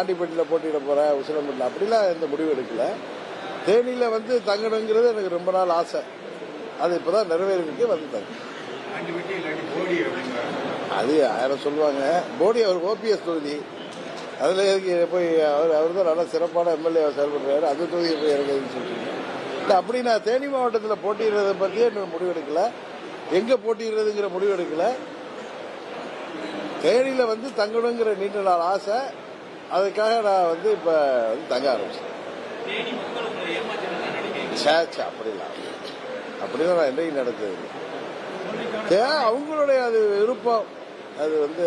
ஆண்டிப்பட்டியில் போட்டியிட போகிறேன், உசிலம்பட்டியில் அப்படிலாம் எந்த முடிவு எடுக்கல. தேனியில் வந்து தங்கணுங்கிறது எனக்கு ரொம்ப நாள் ஆசை. அது இப்போ தான் நிறைவேறிருக்கு. வந்து தங்க அது 1000 சொல்லுவாங்க. போடி அவர் ஓபிஎஸ் தொகுதி, அதில் எதுக்கு போய் அவர் தான் நல்லா சிறப்பான எம்எல்ஏ செயல்படுறாரு, அந்த தொகுதியை போய் இறங்குதுன்னு சொல்லிட்டு இல்லை. அப்படி நான் தேனி மாவட்டத்தில் போட்டியிடுறதை பற்றியே இன்னும் முடிவு எடுக்கல. எங்கே போட்டியிடுறதுங்கிற முடிவு எடுக்கல. தேனியில் வந்து தங்கணுங்கிற நீண்ட நாள் ஆசை. அதுக்காக நான் வந்து இப்போ வந்து தங்க ஆரம்பிச்சேன். அப்படிலாம் நான் என்றைக்கு நடந்தது. அவங்களுடைய அது விருப்பம். அது வந்து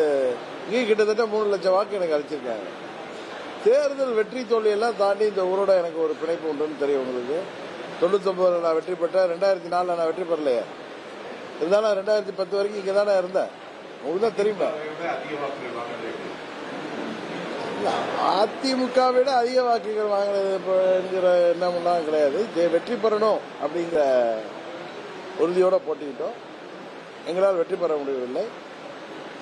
இங்கே கிட்டத்தட்ட 3 லட்சம் வாக்கு எனக்கு அளிச்சிருக்காங்க. தேர்தல் வெற்றி தோல்வியெல்லாம் தாண்டி இந்த ஊரோட எனக்கு ஒரு பிணைப்பு உண்டுன்னு தெரியும் உங்களுக்கு. 99 நான் வெற்றி பெற்றேன், 2004 நான் வெற்றி பெறலையே. இருந்தாலும் 2010 வரைக்கும் இங்கே தானே இருந்தேன். உங்களுக்கு தான் தெரியுமா. அதிமுக விட அதிக வாக்குகள் வாங்கினதுங்கிற எண்ணம்லாம் கிடையாது. வெற்றி பெறணும் அப்படிங்கிற உறுதியோட போட்டிக்கிட்டோம். எங்களால் வெற்றி பெற முடியவில்லை.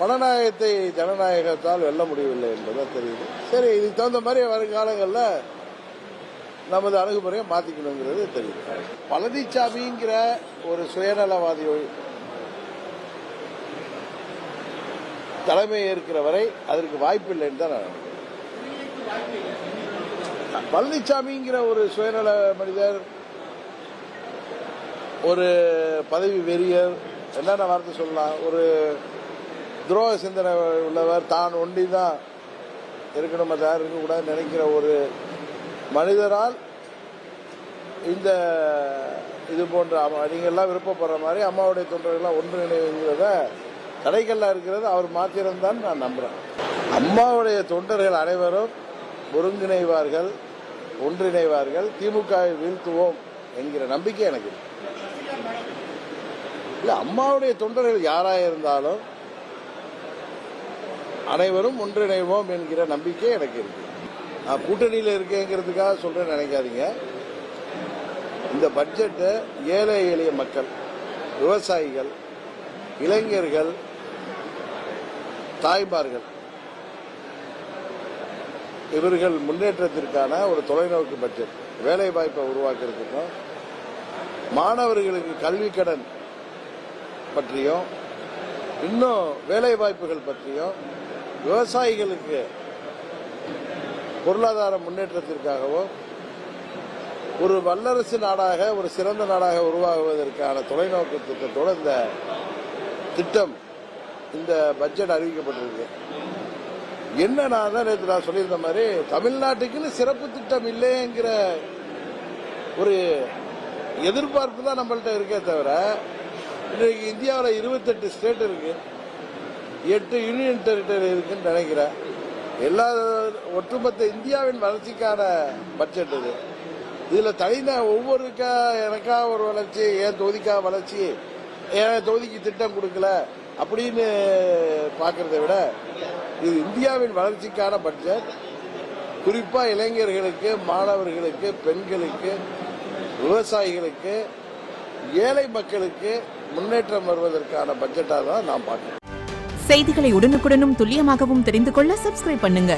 பணநாயகத்தை ஜனநாயகத்தால் வெல்ல முடியவில்லை என்பதுதான் தெரியுது. சரி, இதுக்கு தகுந்த மாதிரி வருங்காலங்களில் நமது அணுகுமுறையை மாற்றிக்கணுங்கிறது தெரியுது. பழனிசாமிங்கிற ஒரு சுயநலவாதி தலைமை ஏற்கிற வரை அதற்கு வாய்ப்பு இல்லைன்னு தான் நான் நினைக்கிறேன். பழனிசாமிங்கிற ஒரு சுயநல மனிதர், ஒரு பதவி வெறியர், என்னென்ன வார்த்தை சொல்லலாம், ஒரு துரோக சிந்தனை உள்ளவர், தான் ஒண்டி தான் இருக்கணும், மற்ற யாரும் இருக்கக்கூடாது நினைக்கிற ஒரு மனிதரால் இந்த இது போன்ற நீங்கள்லாம் விருப்பப்படுற மாதிரி அம்மாவுடைய தொண்டர்கள்லாம் ஒன்றிணைங்கிறத தடைகள்லாம் இருக்கிறது அவர் மாத்திரம்தான் நான் நம்புறேன். அம்மாவுடைய தொண்டர்கள் அனைவரும் ஒருங்கிணைவார்கள், ஒன்றிணைவார்கள், திமுகவை வீழ்த்துவோம் என்கிற நம்பிக்கை எனக்கு இருக்கு. இல்ல, அம்மாவுடைய தொண்டர்கள் யாராக இருந்தாலும் அனைவரும் ஒன்றிணைவோம் என்கிற நம்பிக்கை எனக்கு இருக்கு. நான் கூட்டணியில் இருக்கேங்கிறதுக்காக சொல்றேன்னு நினைக்காதீங்க. இந்த பட்ஜெட்டை ஏழை எளிய மக்கள், விவசாயிகள், இளைஞர்கள், தாய்மார்கள் இவர்கள் முன்னேற்றத்திற்கான ஒரு தொலைநோக்கு பட்ஜெட். வேலை வாய்ப்பை உருவாக்குறதுக்கும், மாணவர்களுக்கு கல்வி கடன் பற்றியும், இன்னும் வேலை வாய்ப்புகள் பற்றியும், விவசாயிகளுக்கு பொருளாதார முன்னேற்றத்திற்காகவும் ஒரு வல்லரசு நாடாக, ஒரு சிறந்த நாடாக உருவாகுவதற்கான தொலைநோக்கு திட்டத்தோடு இந்த திட்டம், இந்த பட்ஜெட் அறிவிக்கப்பட்டிருக்கு. என்ன நான் தான் நேற்று நான் சொல்லியிருந்த மாதிரி தமிழ்நாட்டுக்குன்னு சிறப்பு திட்டம் இல்லைங்கிற ஒரு எதிர்பார்ப்பு தான் நம்மள்கிட்ட இருக்கே தவிர, இன்றைக்கு இந்தியாவில் 28 ஸ்டேட் இருக்கு, 8 யூனியன் டெரிட்டரி இருக்குன்னு நினைக்கிறேன். எல்லா ஒட்டுமொத்த இந்தியாவின் வளர்ச்சிக்கான பட்ஜெட் இது. இதுல ஒவ்வொருக்கா எனக்கா ஒரு வளர்ச்சி, என் தொகுதிக்கா வளர்ச்சி, என் தொகுதிக்கு திட்டம் கொடுக்கல அப்படின்னு பார்க்கறதை விட இது இந்தியாவின் வளர்ச்சிக்கான பட்ஜெட். குறிப்பா இளைஞர்களுக்கு, மாணவர்களுக்கு, பெண்களுக்கு, விவசாயிகளுக்கு, ஏழை மக்களுக்கு முன்னேற்றம் வருவதற்கான பட்ஜெட்டாக தான் நான் பார்க்கிறேன். செய்திகளை உடனுக்குடனும் துல்லியமாகவும் தெரிந்து கொள்ள சப்ஸ்கிரைப் பண்ணுங்க.